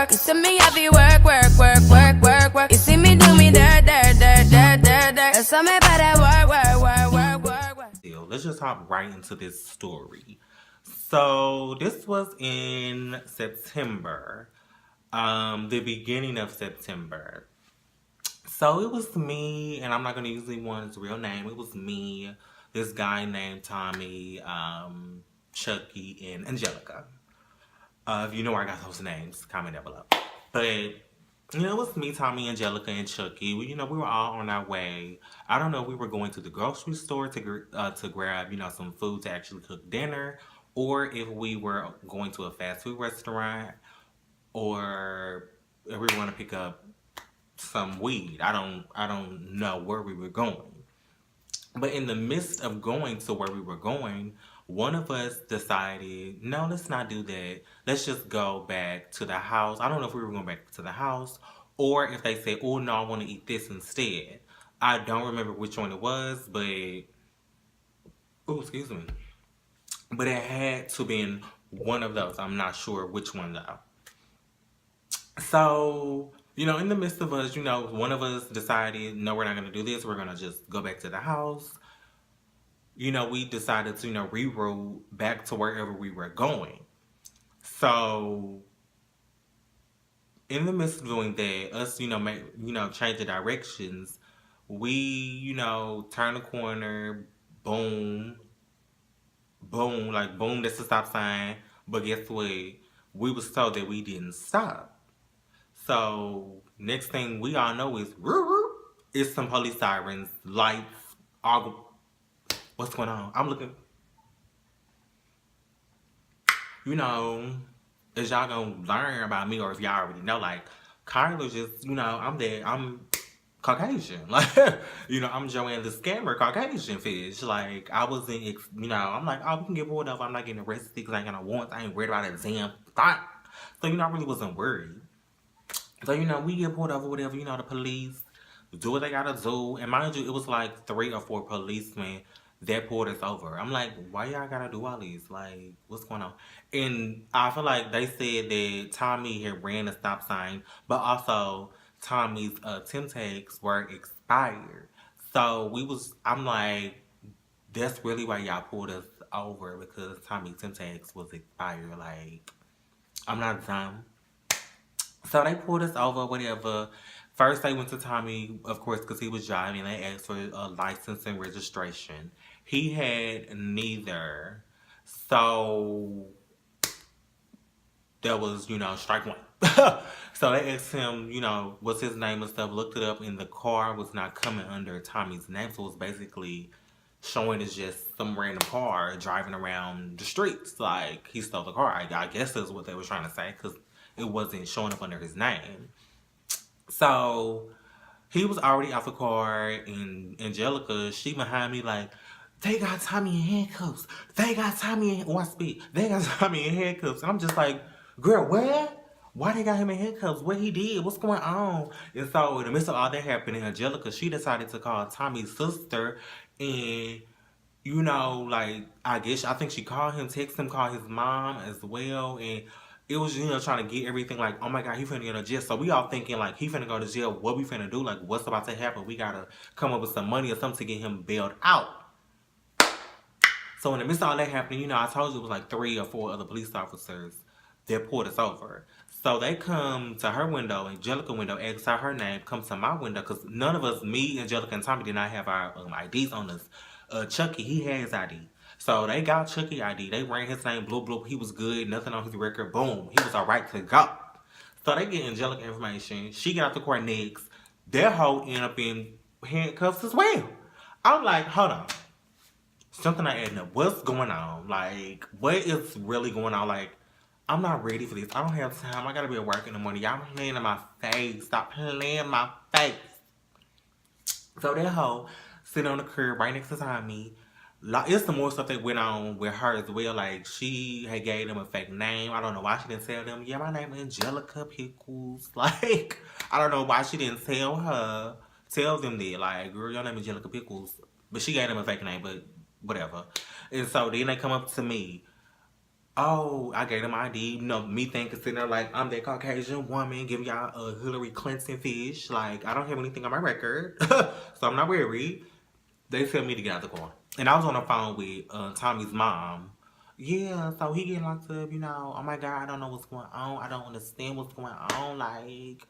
work. You see me heavy work. You see me do me dirt. So me better work. Let's just hop right into this story. So this was in September, the beginning of September. So it was me, and I'm not gonna use anyone's real name. It was me, this guy named Tommy, Chucky, and Angelica. If you know where I got those names, comment down below. But you know, it was me, Tommy, Angelica, and Chucky. We were all on our way. I don't know if we were going to the grocery store to grab, some food to actually cook dinner, or if we were going to a fast food restaurant, or if we were going to pick up some weed. I don't know where we were going. But in the midst of going to where we were going, one of us decided, no, let's not do that. Let's just go back to the house. I don't know if we were going back to the house or if they said, oh, no, I want to eat this instead. I don't remember which one it was, but, oh, excuse me. But it had to be one of those. I'm not sure which one, though. So, in the midst of us, one of us decided, no, we're not going to do this. We're going to just go back to the house. We decided to, reroute back to wherever we were going. So, in the midst of doing that, us, change the directions, we, turn the corner, boom, like boom, that's the stop sign. But guess what? We was told that we didn't stop. So, next thing we all know is, it's some police sirens, lights, all. What's going on? I'm looking. As y'all gonna learn about me, or if y'all already know, like, Kyler just, I'm Caucasian. Like, I'm Joanne the Scammer, Caucasian fish. Like, I wasn't, I'm like, oh, we can get pulled over. I'm not getting arrested because I ain't gonna warrant. I ain't worried about a damn thing. So, I really wasn't worried. So, we get pulled over, whatever, the police do what they gotta do. And mind you, it was like 3 or 4 policemen that pulled us over. I'm like, why y'all gotta do all these? Like, what's going on? And I feel like they said that Tommy had ran a stop sign, but also Tommy's temp tags were expired. So I'm like, that's really why y'all pulled us over, because Tommy's temp tags was expired. Like, I'm not dumb. So they pulled us over, whatever. First, they went to Tommy, of course, because he was driving. They asked for a license and registration. He had neither. So, that was, strike one. So they asked him, what's his name and stuff. Looked it up, and the car was not coming under Tommy's name. So, it was basically showing as just some random car driving around the streets. Like, he stole the car. I guess that's what they were trying to say, because it wasn't showing up under his name. So, he was already out the car, and Angelica, she behind me like, they got Tommy in handcuffs. They got Tommy in, they got Tommy in handcuffs. And I'm just like, girl, what? Why they got him in handcuffs? What he did? What's going on? And so, in the midst of all that happening, Angelica, she decided to call Tommy's sister, and I think she called him, text him, called his mom as well, and it was, trying to get everything like, oh my God, he finna go to jail. So we all thinking like, he finna go to jail. What we finna do? Like, what's about to happen? We gotta come up with some money or something to get him bailed out. So in the midst of all that happening, I told you it was like 3 or 4 other police officers that pulled us over. So they come to her window, Angelica window, ask her name, come to my window, because none of us, me, Angelica, and Tommy, did not have our IDs on us. Chucky, he had his ID. So they got Chucky ID. They ran his name, bloop, bloop. He was good. Nothing on his record. Boom. He was all right to go. So they get Angelica information. She get out the court next. Their hoe end up in handcuffs as well. I'm like, hold on. Something not adding up. What's going on? Like, what is really going on? Like, I'm not ready for this. I don't have time. I gotta be at work in the morning. Y'all playing in my face. Stop playing in my face. So that hoe sitting on the curb right next to Tommy. It's some more stuff that went on with her as well. Like, she had gave them a fake name. I don't know why she didn't tell them, yeah, my name is Angelica Pickles. Like, I don't know why she didn't tell them that. Like, girl, your name is Angelica Pickles. But she gave them a fake name, but whatever. And so then they come up to me. Oh, I gave him ID. You know, me thinking sitting there like I'm that Caucasian woman giving y'all a Hillary Clinton fish. Like I don't have anything on my record, so I'm not worried. They tell me to get out the car, and I was on the phone with Tommy's mom. Yeah, so he get locked up. You know, oh my god, I don't know what's going on. I don't understand what's going on. Like,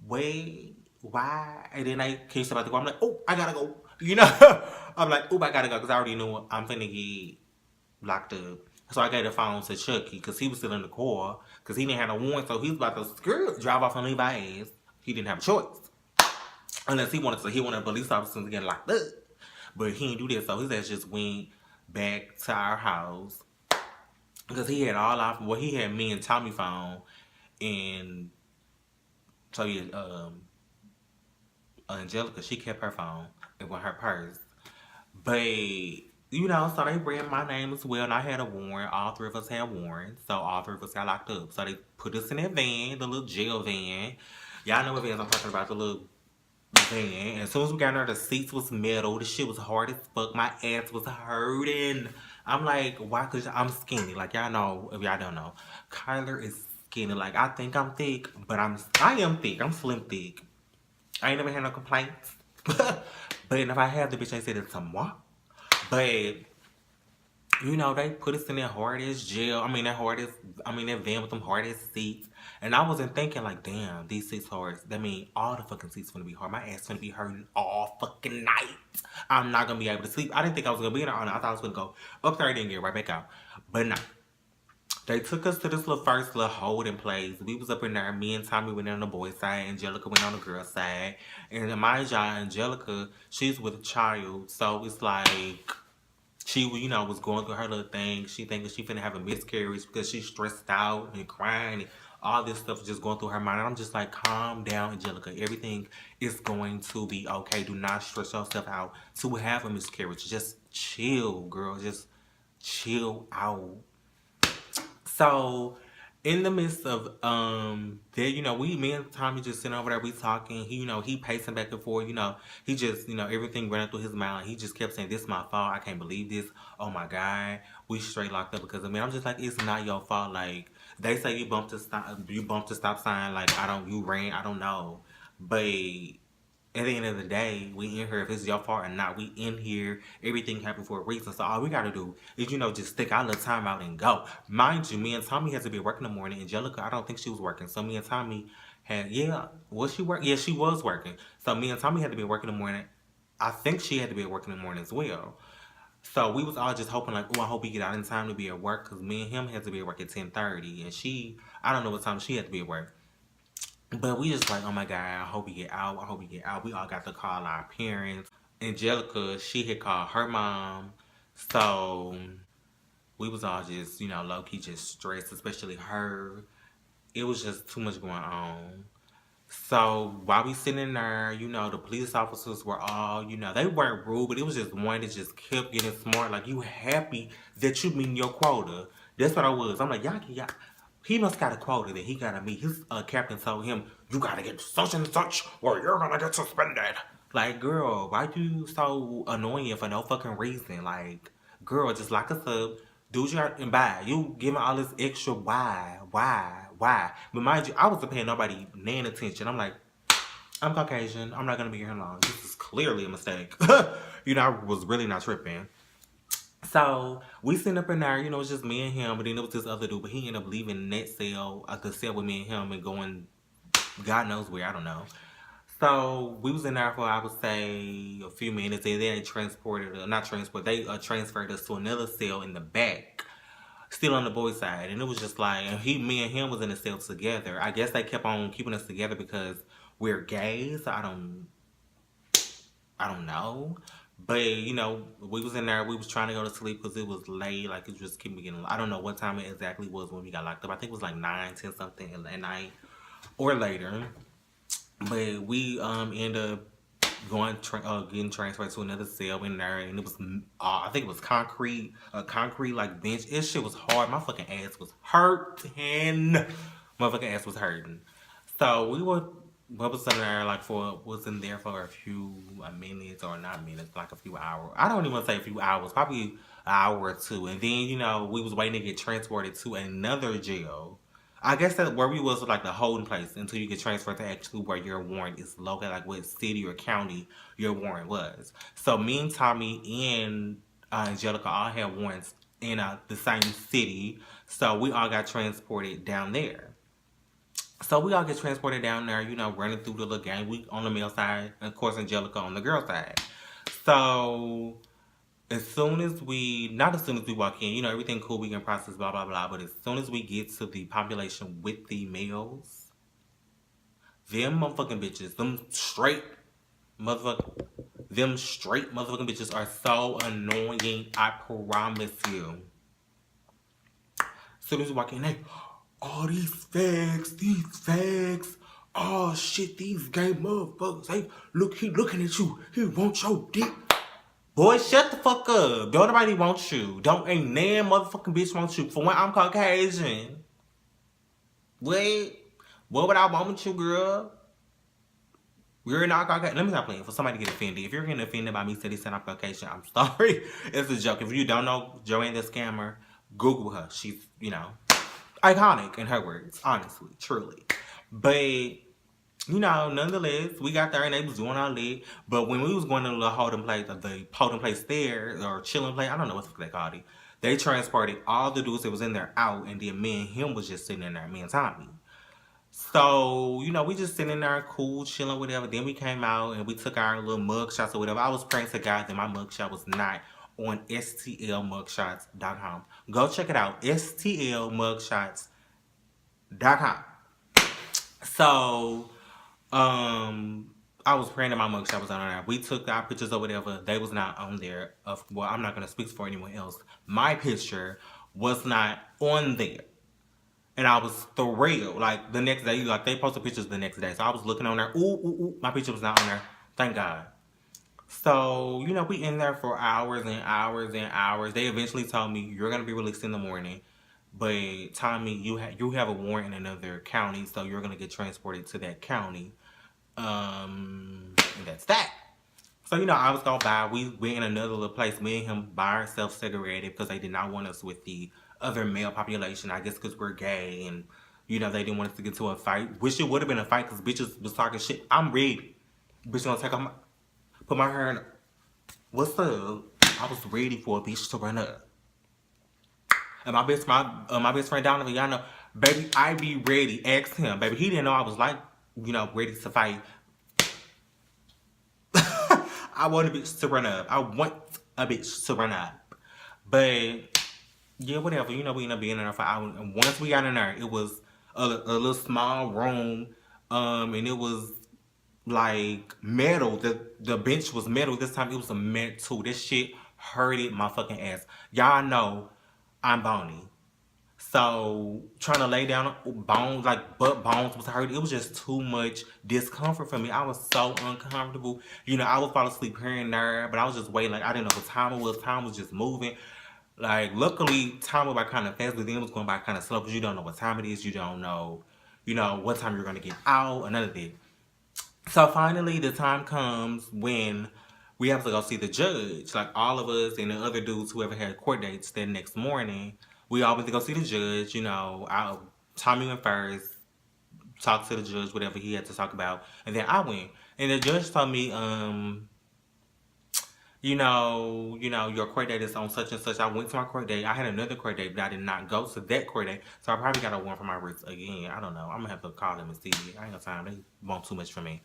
wait, why? And then they came about to go. I'm like, oh, I gotta go. You know, I'm like, oh, I gotta go because I already knew I'm finna get locked up. So I gave the phone to Chucky because he was still in the car because he didn't have no warrant. So he was about to drive off and leave our ass. He didn't have a choice unless he wanted to. He wanted a police officer to get locked up, but he didn't do that. So his ass just went back to our house because he had all our. Well, he had me and Tommy phone, and so yeah, Angelica she kept her phone and with her purse. But you know, so they read my name as well, and I had a warrant. All three of us had warrants, so all three of us got locked up. So they put us in that van, the little jail van. Y'all know what vans I'm talking about, the little van. And as soon as we got in there, the seats was metal. The shit was hard as fuck. My ass was hurting. I'm like, why? Cause I'm skinny. Like y'all know, if y'all don't know, Kyler is skinny. Like I think I'm thick, but I am thick. I'm slim thick. I ain't never had no complaints. But if I have the bitch, I said it's somewhat. But you know, they put us in that hardest jail. That van with them hardest seats. And I wasn't thinking like, damn, these seats hard. That mean all the fucking seats gonna be hard. My ass gonna be hurting all fucking night. I'm not gonna be able to sleep. I didn't think I was gonna be in there all night. I thought I was gonna go up there and then get right back out. But no. They took us to this little first little holding place. We was up in there. Me and Tommy went on the boys' side. Angelica went on the girls' side. And mind y'all, Angelica, she's with a child. So it's like she, you know, was going through her little thing. She thinking she finna have a miscarriage because she's stressed out and crying and all this stuff is just going through her mind. And I'm just like, calm down, Angelica. Everything is going to be okay. Do not stress yourself out to have a miscarriage. Just chill, girl. Just chill out. So, in the midst of there, you know, me and Tommy just sitting over there, we talking. He, you know, he pacing back and forth. You know, he just, you know, everything running through his mind. He just kept saying, "This is my fault. I can't believe this. Oh my god, we straight locked up because of me." I'm just like, it's not your fault. Like they say, you bumped the stop sign. Like you ran. I don't know, but at the end of the day, we in here. If it's your fault or not, we in here. Everything happened for a reason. So all we gotta do is, you know, just stick our little time out and go. Mind you, me and Tommy had to be working in the morning. Angelica, I don't think she was working. So me and Tommy was she working? Yeah, she was working. So me and Tommy had to be working in the morning. I think she had to be working in the morning as well. So we was all just hoping like, oh, I hope we get out in time to be at work because me and him had to be at work at 10:30, and I don't know what time she had to be at work. But we just like, oh my god, I hope we get out. I hope we get out. We all got to call our parents. Angelica, she had called her mom. So we was all just, you know, low key just stressed, especially her. It was just too much going on. So while we sitting there, you know, the police officers were all, you know, they weren't rude, but it was just one that just kept getting smart. Like, you happy that you meeting your quota. That's what I was. I'm like, y'all. He must got a quota that he gotta meet. His captain told him, you gotta get such and such or you're gonna get suspended. Like, girl, why you so annoying for no fucking reason? Like, girl, just lock us up. Do what you got and bye. You giving all this extra why? But mind you, I wasn't paying nobody nan attention. I'm like, I'm Caucasian. I'm not gonna be here long. This is clearly a mistake. You know, I was really not tripping. So we sitting up in there, you know, it's just me and him, but then it was this other dude, but he ended up leaving that cell, the cell with me and him, and going God knows where, I don't know. So we was in there for, I would say, a few minutes, and then they transferred us to another cell in the back, still on the boys' side. And it was just like, me and him was in the cell together. I guess they kept on keeping us together because we're gay, so I don't know. But, you know, we was in there, we was trying to go to sleep because it was late, like it just kept me getting, I don't know what time it exactly was when we got locked up. I think it was like 9, 10 something at night or later. But we ended up getting transferred to another cell in there, and it was, I think it was a concrete like bench. This shit was hard. My fucking ass was hurting. Motherfucking ass was hurting. So we were what was in there like for was in there for a few minutes or not minutes, like a few hours. I don't even say a few hours, probably an hour or two. And then we was waiting to get transported to another jail. I guess that where we was like the holding place until you get transferred to actually where your warrant is located, like what city or county your warrant was. So me and Tommy and Angelica all had warrants in the same city, so we all got transported down there. So we all get transported down there, running through the little gang. We on the male side, and of course Angelica on the girl side. So not as soon as we walk in, everything cool, we can process, blah, blah, blah. But as soon as we get to the population with the males, them motherfucking bitches, motherfucking, them straight motherfucking bitches are so annoying, I promise you. As soon as we walk in, they, oh, these fags. Oh, shit, these gay motherfuckers. Hey, look, he looking at you. He wants your dick. Boy, shut the fuck up. Don't nobody want you. Don't a damn motherfucking bitch want you. For when I'm Caucasian. Wait, what would I want with you, girl? You're not Caucasian. Let me stop playing for somebody to get offended. If you're getting offended by me saying I'm Caucasian, I'm sorry. It's a joke. If you don't know Joanne the Scammer, Google her. She's, iconic in her words. Honestly, truly. But nonetheless, we got there and they was doing all that. But when we was going to the holding place there, or chilling place, I don't know what the fuck they called it. They transported all the dudes that was in there out, and then me and him was just sitting in there, me and Tommy. So, we just sitting in there, cool, chilling, whatever. Then we came out and we took our little mug shots or whatever. I was praying to God that my mug shot was not on stlmugshots.com. Go check it out, stlmugshots.com. So, I was praying that my mugshot was on there. We took our pictures or whatever. They was not on there. Well, I'm not going to speak for anyone else. My picture was not on there. And I was thrilled. Like, the next day, they posted pictures the next day. So I was looking on there. Ooh, my picture was not on there. Thank God. So, we in there for hours and hours and hours. They eventually told me, you're going to be released in the morning. But, Tommy, you have a warrant in another county. So you're going to get transported to that county. And that's that. So, I was going by. We went in another little place. Me and him by ourselves segregated because they did not want us with the other male population. I guess because we're gay and, they didn't want us to get to a fight. Wish it would have been a fight because bitches was talking shit. I'm ready. Bitch gonna take off put my hair in. What's up? I was ready for a bitch to run up. And my best friend Donovan, y'all know, baby, I be ready. Ask him, baby. He didn't know I was like, ready to fight. I want a bitch to run up. But, yeah, whatever. We ended up being in there for hours. And once we got in there, it was a little small room. And it was like metal. The bench was metal. This time it was a metal. This shit hurted my fucking ass. Y'all know I'm bony. So, trying to lay down bones, like butt bones was hurting. It was just too much discomfort for me. I was so uncomfortable. I would fall asleep here and there, but I was just waiting. Like, I didn't know what time it was. Time was just moving. Like, luckily, time went by kind of fast, but then it was going by kind of slow because you don't know what time it is. You don't know, what time you're going to get out, or none of that. So, finally, the time comes when we have to go see the judge. Like, all of us and the other dudes, whoever had court dates that next morning, we all went to go see the judge. Tommy went first, talked to the judge, whatever he had to talk about, and then I went. And the judge told me, your court date is on such and such. I went to my court date. I had another court date, but I did not go to that court date. So I probably got a warrant for my wrist again. I don't know. I'm going to have to call them and see. I ain't got time. They want too much from me.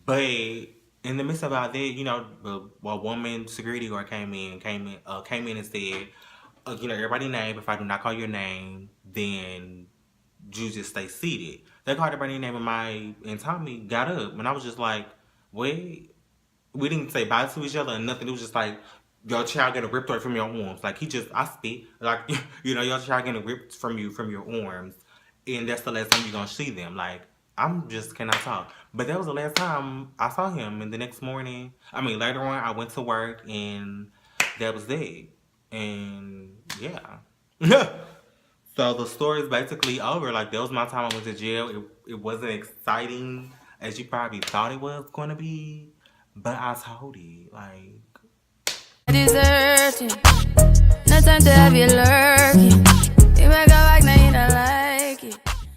But in the midst of all that, a woman security guard came in and said, everybody name. If I do not call your name, then you just stay seated. They called everybody name and Tommy got up. And I was just like, wait. We didn't say bye to each other or nothing. It was just like, your child getting ripped away from your arms. Like, I spit. Like, your child getting ripped from your arms. And that's the last time you're going to see them. Like, cannot talk. But that was the last time I saw him. And the next morning, later on, I went to work and that was it. And, yeah. So the story is basically over. Like, that was my time I went to jail. It wasn't exciting. as you probably thought it was going to be, but I told it, like... I desert you. No time to have you lurking. You make a like, now you don't like it.